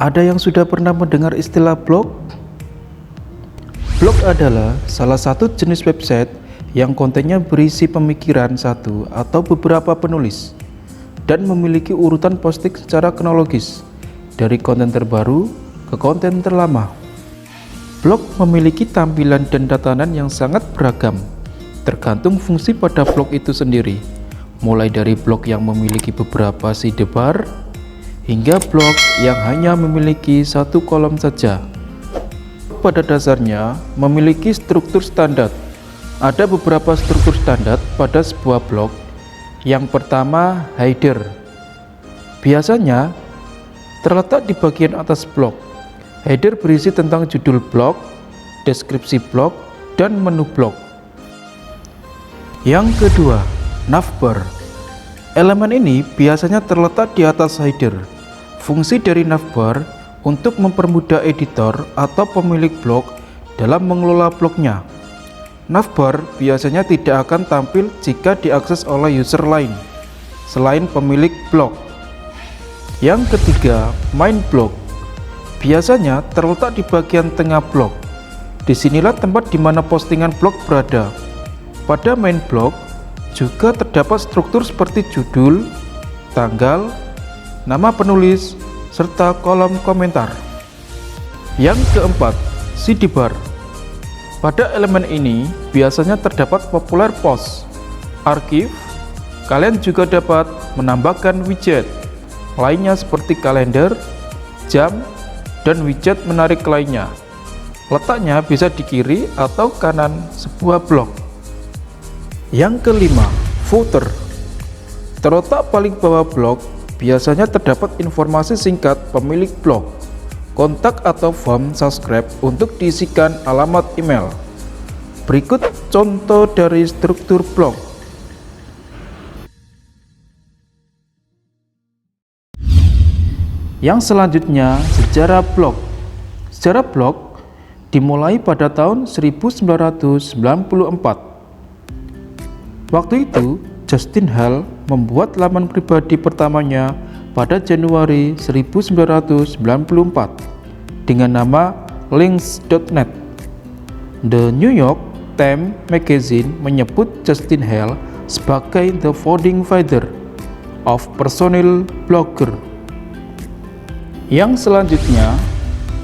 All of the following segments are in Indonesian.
Ada yang sudah pernah mendengar istilah blog? Blog adalah salah satu jenis website yang kontennya berisi pemikiran satu atau beberapa penulis dan memiliki urutan posting secara kronologis dari konten terbaru ke konten terlama. Blog memiliki tampilan dan tatanan yang sangat beragam, tergantung fungsi pada blog itu sendiri, mulai dari blog yang memiliki beberapa sidebar, hingga blog yang hanya memiliki satu kolom saja. Pada dasarnya, memiliki struktur standar. Ada beberapa struktur standar pada sebuah blog. Yang pertama, header. Biasanya, terletak di bagian atas blog. Header berisi tentang judul blog, deskripsi blog, dan menu blog. Yang kedua, navbar. Elemen ini biasanya terletak di atas header. Fungsi dari navbar untuk mempermudah editor atau pemilik blog dalam mengelola blognya. Navbar biasanya tidak akan tampil jika diakses oleh user lain selain pemilik blog. Yang ketiga, main blog. Biasanya terletak di bagian tengah blog. Disinilah tempat di mana postingan blog berada. Pada main blog juga terdapat struktur seperti judul, tanggal, nama penulis, serta kolom komentar. Yang keempat, sidebar. Pada elemen ini biasanya terdapat populer post, archive. Kalian juga dapat menambahkan widget lainnya seperti kalender, jam, dan widget menarik lainnya. Letaknya bisa di kiri atau kanan sebuah blog. Yang kelima, footer. Terletak paling bawah blog biasanya terdapat informasi singkat pemilik blog, kontak atau form subscribe untuk diisikan alamat email. Berikut contoh dari struktur blog. Yang selanjutnya, sejarah blog. Sejarah blog dimulai pada tahun 1994. Waktu itu, Justin Hall membuat laman pribadi pertamanya pada Januari 1994 dengan nama links.net. The New York Times Magazine menyebut Justin Hall sebagai the founding father of personal blogger. Yang selanjutnya,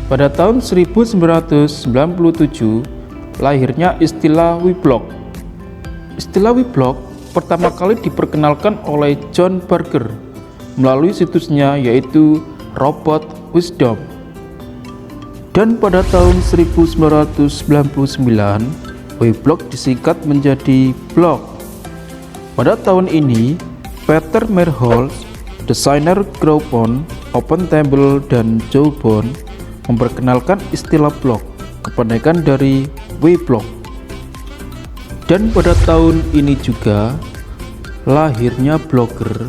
pada tahun 1997 lahirnya istilah weblog. Istilah weblog pertama kali diperkenalkan oleh John Berger melalui situsnya yaitu Robot Wisdom. Dan pada tahun 1999, weblog disingkat menjadi blog. Pada tahun ini, Peter Merholz, desainer Groupon, OpenTable, dan Jawbone memperkenalkan istilah blog, kependekan dari weblog. Dan pada tahun ini juga lahirnya Blogger,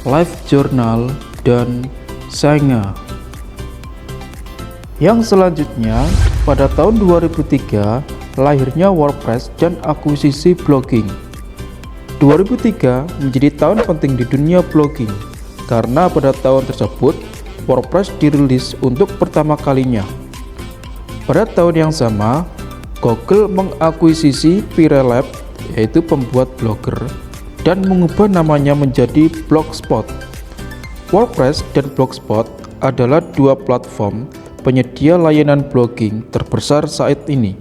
LiveJournal, dan Xanga. Yang selanjutnya, pada tahun 2003 lahirnya WordPress dan akuisisi blogging. 2003 menjadi tahun penting di dunia blogging karena pada tahun tersebut WordPress dirilis untuk pertama kalinya. Pada tahun yang sama, Google mengakuisisi Pirelab, yaitu pembuat blogger, dan mengubah namanya menjadi Blogspot. WordPress dan Blogspot adalah dua platform penyedia layanan blogging terbesar saat ini.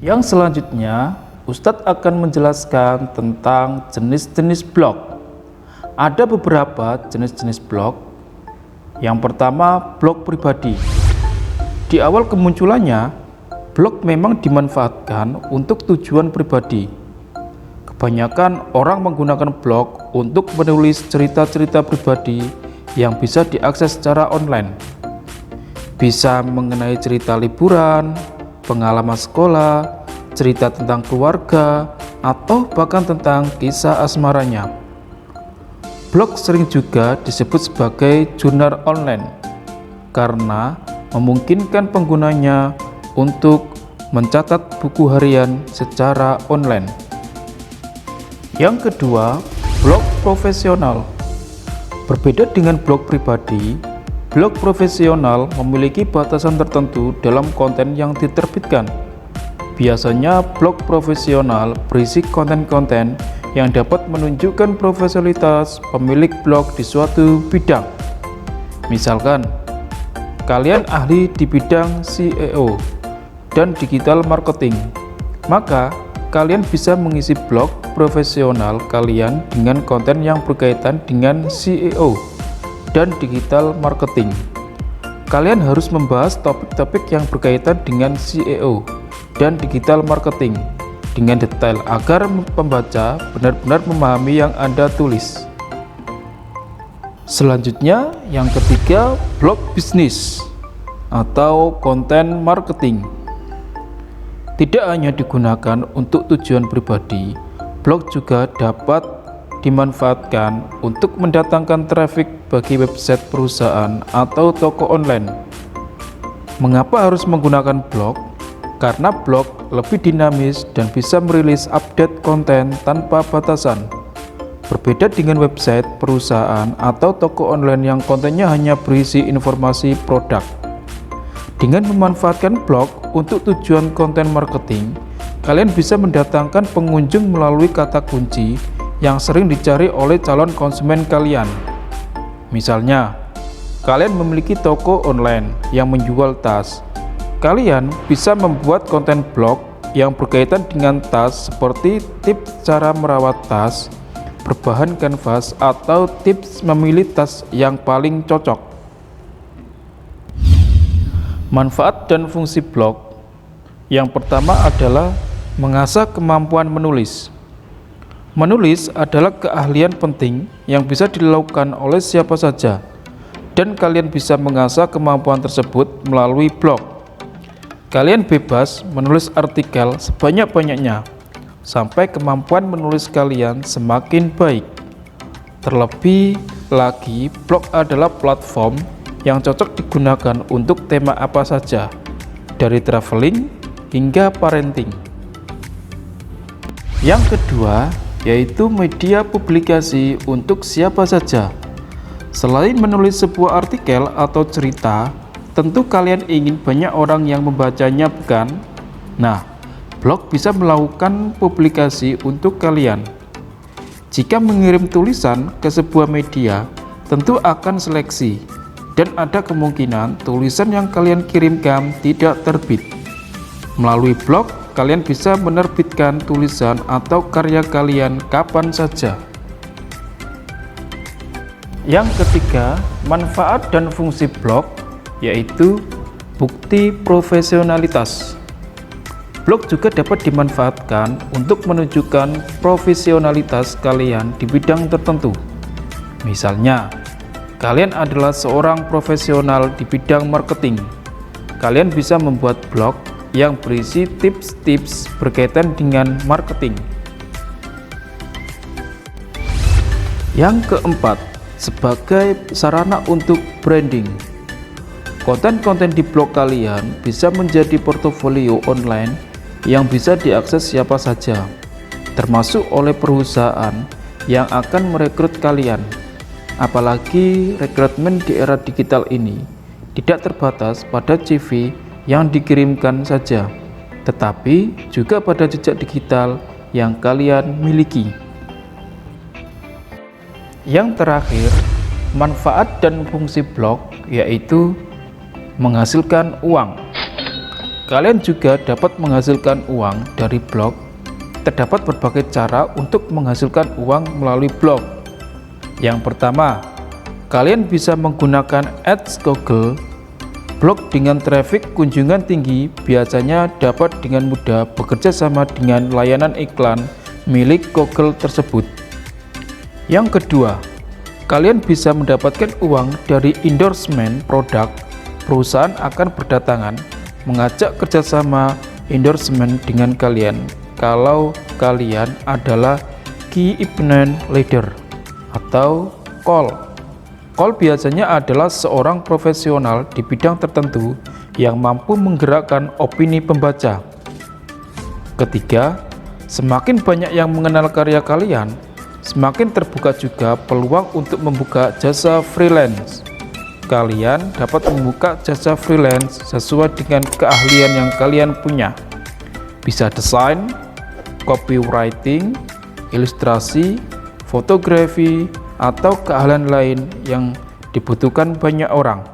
Yang selanjutnya, Ustadz akan menjelaskan tentang jenis-jenis blog. Ada beberapa jenis-jenis blog. Yang pertama, blog pribadi. Di awal kemunculannya, blog memang dimanfaatkan untuk tujuan pribadi. Kebanyakan orang menggunakan blog untuk menulis cerita-cerita pribadi yang bisa diakses secara online. Bisa mengenai cerita liburan, pengalaman sekolah, cerita tentang keluarga, atau bahkan tentang kisah asmaranya. Blog sering juga disebut sebagai jurnal online karena memungkinkan penggunanya untuk mencatat buku harian secara online. Yang kedua, blog profesional. Berbeda dengan blog pribadi, Blog profesional memiliki batasan tertentu dalam konten yang diterbitkan. Biasanya blog profesional berisi konten-konten yang dapat menunjukkan profesionalitas pemilik blog di suatu bidang. Misalkan, kalian ahli di bidang SEO dan digital marketing, maka kalian bisa mengisi blog profesional kalian dengan konten yang berkaitan dengan SEO dan digital marketing. Kalian harus membahas topik-topik yang berkaitan dengan SEO dan digital marketing dengan detail agar pembaca benar-benar memahami yang Anda tulis. Selanjutnya, yang ketiga, blog bisnis atau konten marketing. Tidak hanya digunakan untuk tujuan pribadi, blog juga dapat dimanfaatkan untuk mendatangkan traffic bagi website perusahaan atau toko online. Mengapa harus menggunakan blog? Karena blog lebih dinamis dan bisa merilis update konten tanpa batasan. Berbeda dengan website perusahaan atau toko online yang kontennya hanya berisi informasi produk. Dengan memanfaatkan blog untuk tujuan konten marketing, kalian bisa mendatangkan pengunjung melalui kata kunci yang sering dicari oleh calon konsumen kalian. Misalnya, kalian memiliki toko online yang menjual tas. Kalian bisa membuat konten blog yang berkaitan dengan tas seperti tips cara merawat tas, berbahan kanvas, atau tips memilih tas yang paling cocok. Manfaat dan fungsi blog. Yang pertama adalah mengasah kemampuan menulis. Menulis adalah keahlian penting yang bisa dilakukan oleh siapa saja, dan kalian bisa mengasah kemampuan tersebut melalui blog. Kalian bebas menulis artikel sebanyak-banyaknya, sampai kemampuan menulis kalian semakin baik. Terlebih lagi, blog adalah platform yang cocok digunakan untuk tema apa saja, dari traveling hingga parenting. Yang kedua, yaitu media publikasi untuk siapa saja. Selain menulis sebuah artikel atau cerita, tentu kalian ingin banyak orang yang membacanya, bukan? Nah, blog bisa melakukan publikasi untuk kalian. Jika mengirim tulisan ke sebuah media, tentu akan seleksi, dan ada kemungkinan tulisan yang kalian kirimkan tidak terbit. Melalui blog, kalian bisa menerbitkan tulisan atau karya kalian kapan saja. Yang ketiga, manfaat dan fungsi blog, yaitu bukti profesionalitas. Blog juga dapat dimanfaatkan untuk menunjukkan profesionalitas kalian di bidang tertentu. Misalnya, kalian adalah seorang profesional di bidang marketing. Kalian bisa membuat blog yang berisi tips-tips berkaitan dengan marketing. Yang keempat, sebagai sarana untuk branding. Konten-konten di blog kalian bisa menjadi portofolio online yang bisa diakses siapa saja, termasuk oleh perusahaan yang akan merekrut kalian. Apalagi rekrutmen di era digital ini tidak terbatas pada CV yang dikirimkan saja, tetapi juga pada jejak digital yang kalian miliki. Yang terakhir, manfaat dan fungsi blog, yaitu menghasilkan uang. Kalian juga dapat menghasilkan uang dari blog. Terdapat berbagai cara untuk menghasilkan uang melalui blog. Yang pertama, kalian bisa menggunakan ads Google. Blog dengan traffic kunjungan tinggi biasanya dapat dengan mudah bekerja sama dengan layanan iklan milik Google tersebut. Yang kedua, kalian bisa mendapatkan uang dari endorsement produk. Perusahaan akan berdatangan mengajak kerjasama endorsement dengan kalian kalau kalian adalah key opinion leader atau call. Call biasanya adalah seorang profesional di bidang tertentu yang mampu menggerakkan opini pembaca. Ketiga, semakin banyak yang mengenal karya kalian, semakin terbuka juga peluang untuk membuka jasa freelance. kalian dapat membuka jasa freelance sesuai dengan keahlian yang kalian punya. Bisa desain, copywriting, ilustrasi, fotografi, atau keahlian lain yang dibutuhkan banyak orang.